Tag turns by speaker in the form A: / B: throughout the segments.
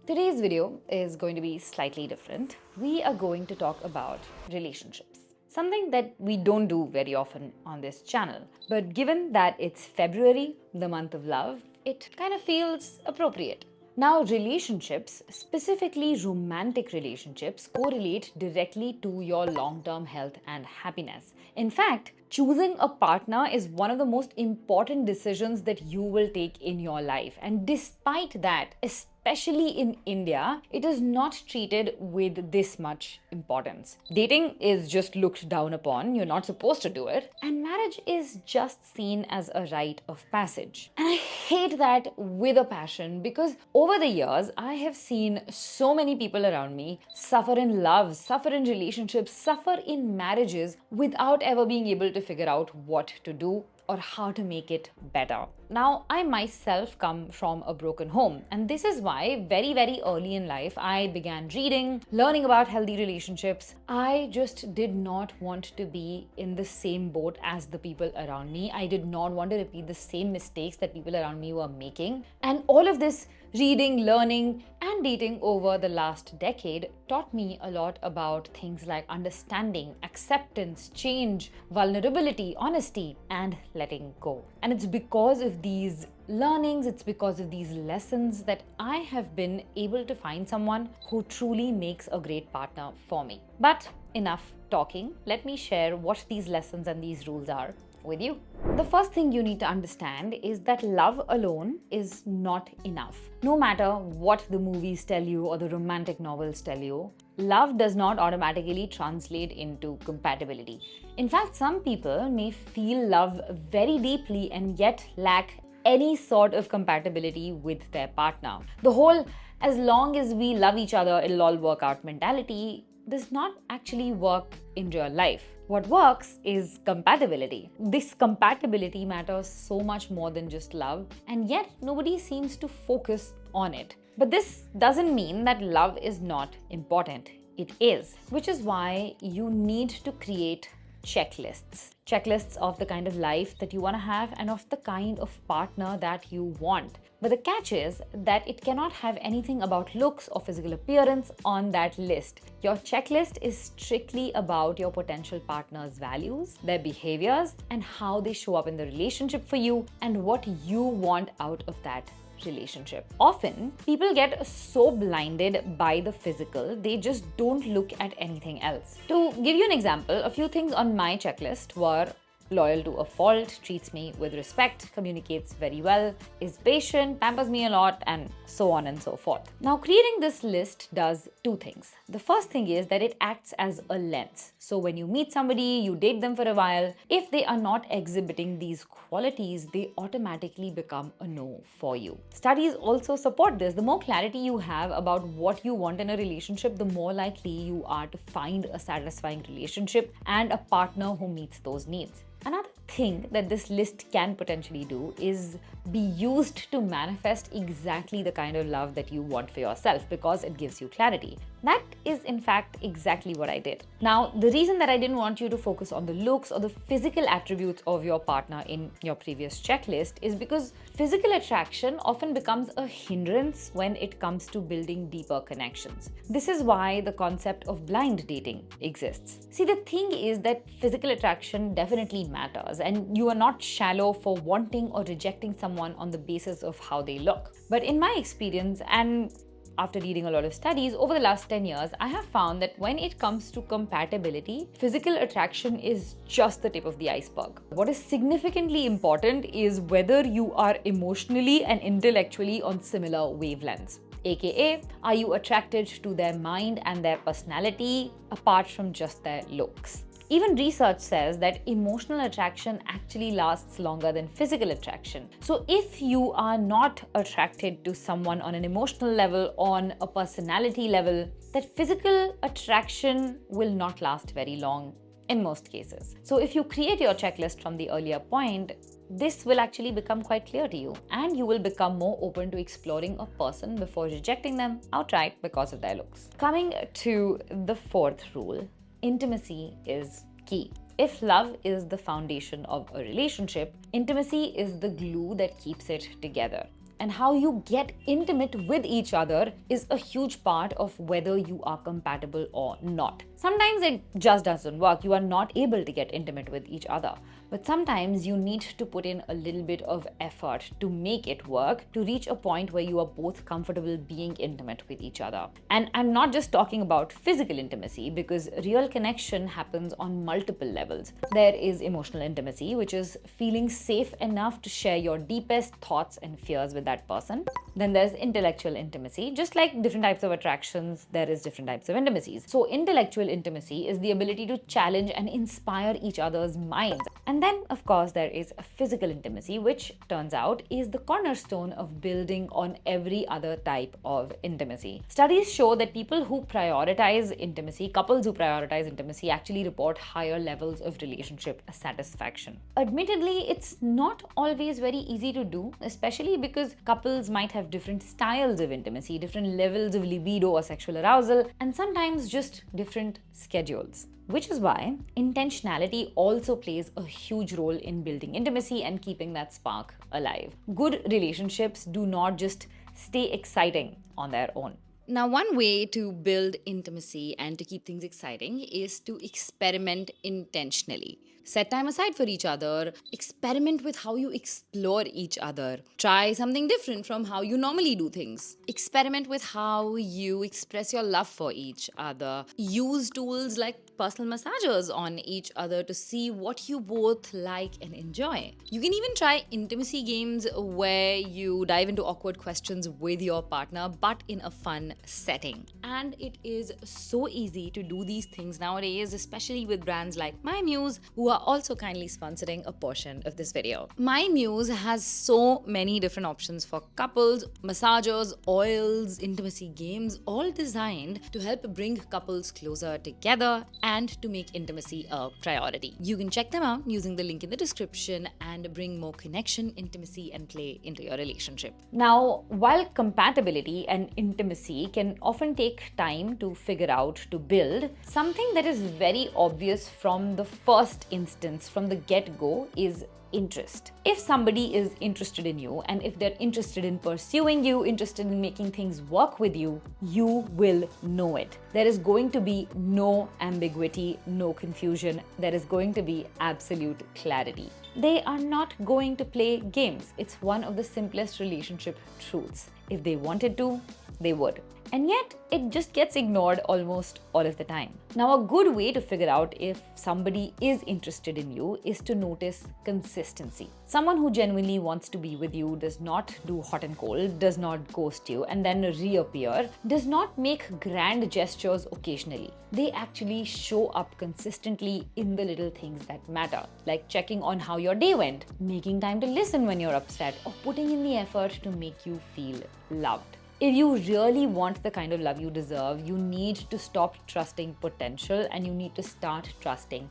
A: Today's video is going to be slightly different. We are going to talk about relationships. Something that we don't do very often on this channel. But given that it's February, the month of love, it kind of feels appropriate. Now, relationships, specifically romantic relationships, correlate directly to your long-term health and happiness. In fact, choosing a partner is one of the most important decisions that you will take in your life. And despite that, especially in India, it is not treated with this much importance. Dating is just looked down upon, you're not supposed to do it, and marriage is just seen as a rite of passage. And I hate that with a passion because over the years, I have seen so many people around me suffer in love, suffer in relationships, suffer in marriages without ever being able to figure out what to do or how to make it better. Now, I myself come from a broken home, and this is why very, very early in life, I began reading, learning about healthy relationships. I just did not want to be in the same boat as the people around me. I did not want to repeat the same mistakes that people around me were making. And all of this reading, learning, and dating over the last decade taught me a lot about things like understanding, acceptance, change, vulnerability, honesty, and letting go. And it's because of these learnings, it's because of these lessons that I have been able to find someone who truly makes a great partner for me. But enough talking, let me share what these lessons and these rules are with you. The first thing you need to understand is that love alone is not enough. No matter what the movies tell you or the romantic novels tell you, love does not automatically translate into compatibility. In fact, some people may feel love very deeply and yet lack any sort of compatibility with their partner. The whole as long as we love each other, it'll all work out mentality does not actually work in real life. What works is compatibility. This compatibility matters so much more than just love, and yet nobody seems to focus on it. But this doesn't mean that love is not important. It is, which is why you need to create checklists of the kind of life that you want to have and of the kind of partner that you want. But the catch is that it cannot have anything about looks or physical appearance on that list. Your checklist is strictly about your potential partner's values, their behaviors, and how they show up in the relationship for you and what you want out of that relationship. Often, people get so blinded by the physical, they just don't look at anything else. To give you an example, a few things on my checklist were loyal to a fault, treats me with respect, communicates very well, is patient, pampers me a lot, and so on and so forth. Now, creating this list does two things. The first thing is that it acts as a lens. So when you meet somebody, you date them for a while, if they are not exhibiting these qualities, they automatically become a no for you. Studies also support this. The more clarity you have about what you want in a relationship, the more likely you are to find a satisfying relationship and a partner who meets those needs. Another thing that this list can potentially do is be used to manifest exactly the kind of love that you want for yourself because it gives you clarity. That is in fact exactly what I did. Now, the reason that I didn't want you to focus on the looks or the physical attributes of your partner in your previous checklist is because physical attraction often becomes a hindrance when it comes to building deeper connections. This is why the concept of blind dating exists. See, the thing is that physical attraction definitely matters, and you are not shallow for wanting or rejecting someone on the basis of how they look. But in my experience, and after reading a lot of studies over the last 10 years, I have found that when it comes to compatibility, physical attraction is just the tip of the iceberg. What is significantly important is whether you are emotionally and intellectually on similar wavelengths. AKA, are you attracted to their mind and their personality apart from just their looks? Even research says that emotional attraction actually lasts longer than physical attraction. So if you are not attracted to someone on an emotional level, on a personality level, that physical attraction will not last very long in most cases. So if you create your checklist from the earlier point, this will actually become quite clear to you, and you will become more open to exploring a person before rejecting them outright because of their looks. Coming to the fourth rule, intimacy is key. If love is the foundation of a relationship, intimacy is the glue that keeps it together. and how you get intimate with each other is a huge part of whether you are compatible or not. Sometimes it just doesn't work. You are not able to get intimate with each other. But sometimes you need to put in a little bit of effort to make it work, to reach a point where you are both comfortable being intimate with each other. And I'm not just talking about physical intimacy, because real connection happens on multiple levels. There is emotional intimacy, which is feeling safe enough to share your deepest thoughts and fears with that person. Then there's intellectual intimacy. Just like different types of attractions, there is different types of intimacies. So intellectual intimacy is the ability to challenge and inspire each other's minds. And then, of course, there is a physical intimacy, which turns out is the cornerstone of building on every other type of intimacy. Studies show that people who prioritize intimacy, couples who prioritize intimacy, actually report higher levels of relationship satisfaction. Admittedly, it's not always very easy to do, especially because couples might have different styles of intimacy, different levels of libido or sexual arousal, and sometimes just different schedules. Which is why intentionality also plays a huge role in building intimacy and keeping that spark alive. Good relationships do not just stay exciting on their own. Now, one way to build intimacy and to keep things exciting is to experiment intentionally. Set time aside for each other, experiment with how you explore each other, try something different from how you normally do things, experiment with how you express your love for each other, use tools like personal massagers on each other to see what you both like and enjoy. You can even try intimacy games where you dive into awkward questions with your partner, but in a fun setting. And it is so easy to do these things nowadays, especially with brands like MyMuse, who are also kindly sponsoring a portion of this video. MyMuse has so many different options for couples, massagers, oils, intimacy games, all designed to help bring couples closer together and to make intimacy a priority. You can check them out using the link in the description and bring more connection, intimacy, and play into your relationship. Now, while compatibility and intimacy can often take time to figure out, to build, something that is very obvious from the first instance, from the get-go, is interest. If somebody is interested in you, and if they're interested in pursuing you, interested in making things work with you, you will know it. There is going to be no ambiguity, no confusion. There is going to be absolute clarity. They are not going to play games. It's one of the simplest relationship truths. If they wanted to, they would. And yet, it just gets ignored almost all of the time. Now, a good way to figure out if somebody is interested in you is to notice consistency. Someone who genuinely wants to be with you, does not do hot and cold, does not ghost you and then reappear, does not make grand gestures occasionally. They actually show up consistently in the little things that matter, like checking on how your day went, making time to listen when you're upset, or putting in the effort to make you feel loved. If you really want the kind of love you deserve, you need to stop trusting potential and you need to start trusting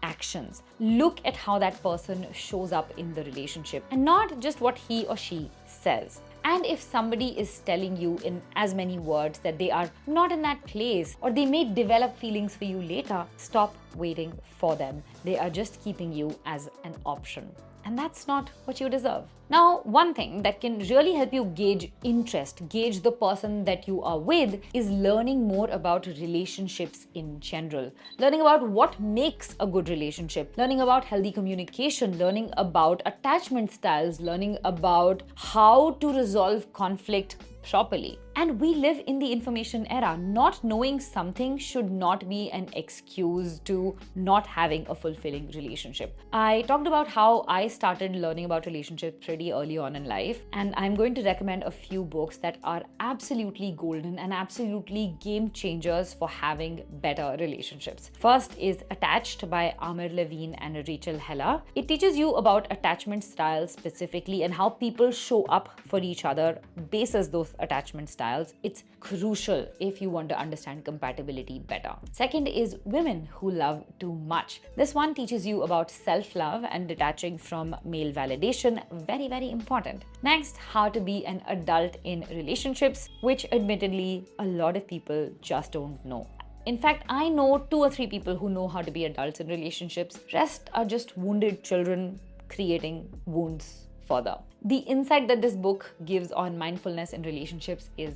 A: actions. Look at how that person shows up in the relationship and not just what he or she says. And if somebody is telling you in as many words that they are not in that place or they may develop feelings for you later, stop waiting for them. They are just keeping you as an option. And that's not what you deserve. Now, one thing that can really help you gauge interest, gauge the person that you are with, is learning more about relationships in general. Learning about what makes a good relationship, learning about healthy communication, learning about attachment styles, learning about how to resolve conflict properly. And we live in the information era. Not knowing something should not be an excuse to not having a fulfilling relationship. I talked about how I started learning about relationships pretty early on in life, and I'm going to recommend a few books that are absolutely golden and absolutely game changers for having better relationships. First is Attached by Amir Levine and Rachel Heller. It teaches you about attachment styles specifically and how people show up for each other basis those attachment styles. It's crucial if you want to understand compatibility better. Second is Women Who Love Too Much. This one teaches you about self-love and detaching from male validation. Very, very important. Next, How to Be an Adult in Relationships, which admittedly a lot of people just don't know. In fact, I know 2 or 3 people who know how to be adults in relationships. Rest are just wounded children creating wounds further. The insight that this book gives on mindfulness in relationships is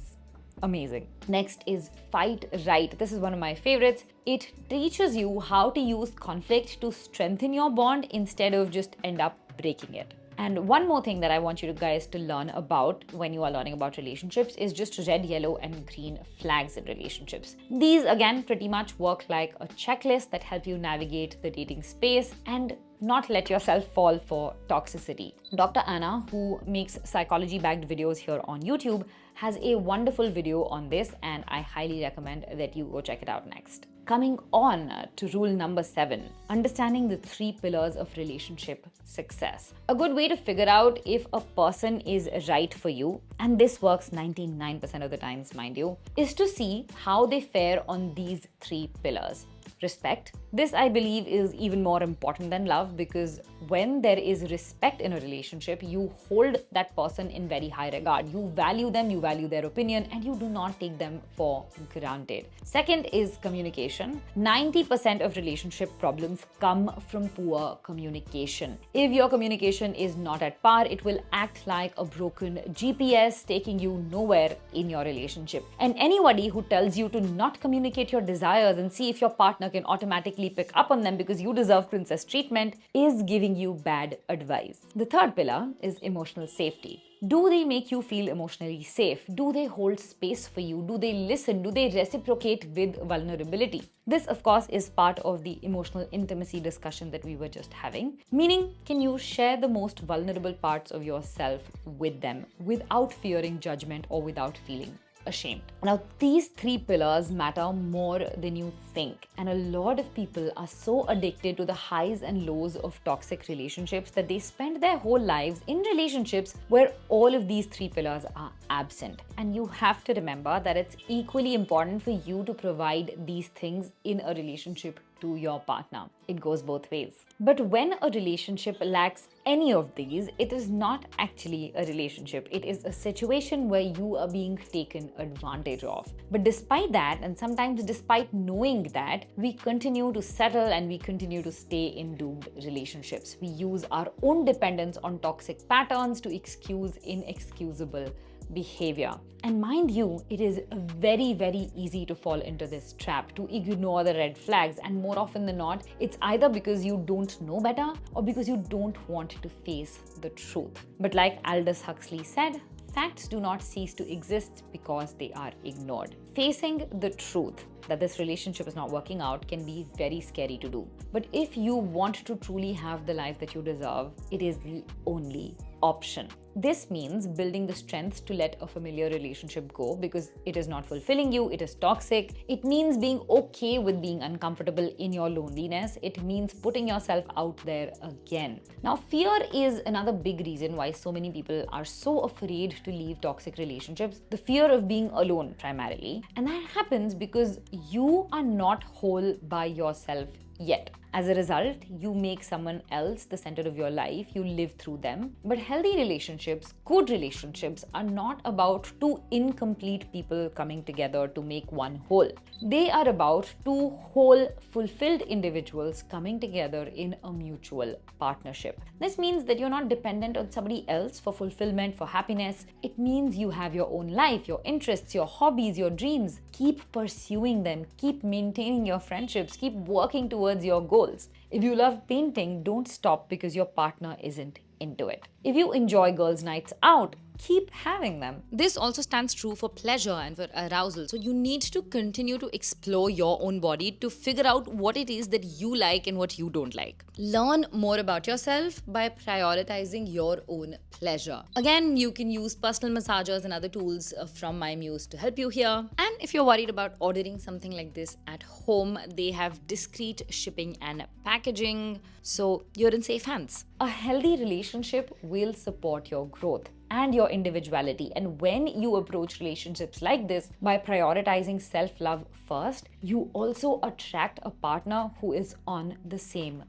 A: amazing. Next is Fight Right. This is one of my favorites. It teaches you how to use conflict to strengthen your bond instead of just end up breaking it. And one more thing that I want you guys to learn about when you are learning about relationships is just red, yellow, and green flags in relationships. These again pretty much work like a checklist that help you navigate the dating space and not let yourself fall for toxicity. Dr. Anna, who makes psychology-backed videos here on YouTube, has a wonderful video on this, and I highly recommend that you go check it out next. Coming on to rule number 7, understanding the 3 pillars of relationship success. A good way to figure out if a person is right for you, and this works 99% of the times, mind you, is to see how they fare on these 3 pillars. Respect. This, I believe, is even more important than love, because when there is respect in a relationship, you hold that person in very high regard. You value them, you value their opinion, and you do not take them for granted. Second is communication. 90% of relationship problems come from poor communication. If your communication is not at par, it will act like a broken GPS, taking you nowhere in your relationship. And anybody who tells you to not communicate your desires and see if your partner can automatically pick up on them because you deserve princess treatment is giving you bad advice. The third pillar is emotional safety. Do they make you feel emotionally safe? Do they hold space for you? Do they listen? Do they reciprocate with vulnerability? This, of course, is part of the emotional intimacy discussion that we were just having. Meaning, can you share the most vulnerable parts of yourself with them without fearing judgment or without feeling ashamed? Now, these 3 pillars matter more than you think, and a lot of people are so addicted to the highs and lows of toxic relationships that they spend their whole lives in relationships where all of these 3 pillars are absent. And you have to remember that it's equally important for you to provide these things in a relationship to your partner. It goes both ways. But when a relationship lacks any of these, it is not actually a relationship. It is a situation where you are being taken advantage of. But despite that, and sometimes despite knowing that, we continue to settle and we continue to stay in doomed relationships. We use our own dependence on toxic patterns to excuse inexcusable behavior. And mind you, it is very, very easy to fall into this trap, to ignore the red flags. And more often than not, it's either because you don't know better or because you don't want to face the truth. But like Aldous Huxley said, facts do not cease to exist because they are ignored. Facing the truth that this relationship is not working out can be very scary to do. But if you want to truly have the life that you deserve, it is the only option. This means building the strength to let a familiar relationship go because it is not fulfilling you, it is toxic. It means being okay with being uncomfortable in your loneliness. It means putting yourself out there again. Now, fear is another big reason why so many people are so afraid to leave toxic relationships. The fear of being alone primarily. And that happens because you are not whole by yourself yet. As a result, you make someone else the center of your life, you live through them. But healthy relationships, good relationships, are not about 2 incomplete people coming together to make one whole. They are about 2 whole, fulfilled individuals coming together in a mutual partnership. This means that you're not dependent on somebody else for fulfillment, for happiness. It means you have your own life, your interests, your hobbies, your dreams. Keep pursuing them, keep maintaining your friendships, keep working towards your goals. If you love painting, don't stop because your partner isn't into it. If you enjoy girls' nights out, keep having them. This also stands true for pleasure and for arousal. So you need to continue to explore your own body to figure out what it is that you like and what you don't like. Learn more about yourself by prioritizing your own pleasure. Again, you can use personal massagers and other tools from MyMuse to help you here. And if you're worried about ordering something like this at home, they have discreet shipping and packaging, so you're in safe hands. A healthy relationship will support your growth and your individuality. And when you approach relationships like this by prioritizing self-love first, you also attract a partner who is on the same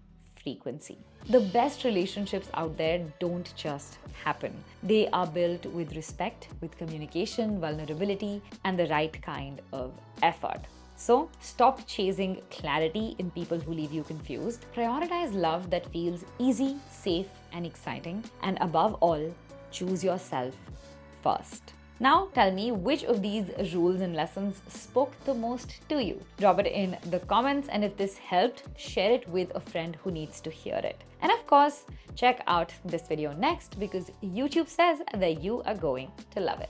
A: frequency. The best relationships out there don't just happen. They are built with respect, with communication, vulnerability, and the right kind of effort. So stop chasing clarity in people who leave you confused. Prioritize love that feels easy, safe, and exciting. And above all, choose yourself first. Now tell me which of these rules and lessons spoke the most to you. Drop it in the comments, and if this helped, share it with a friend who needs to hear it. And of course, check out this video next because YouTube says that you are going to love it.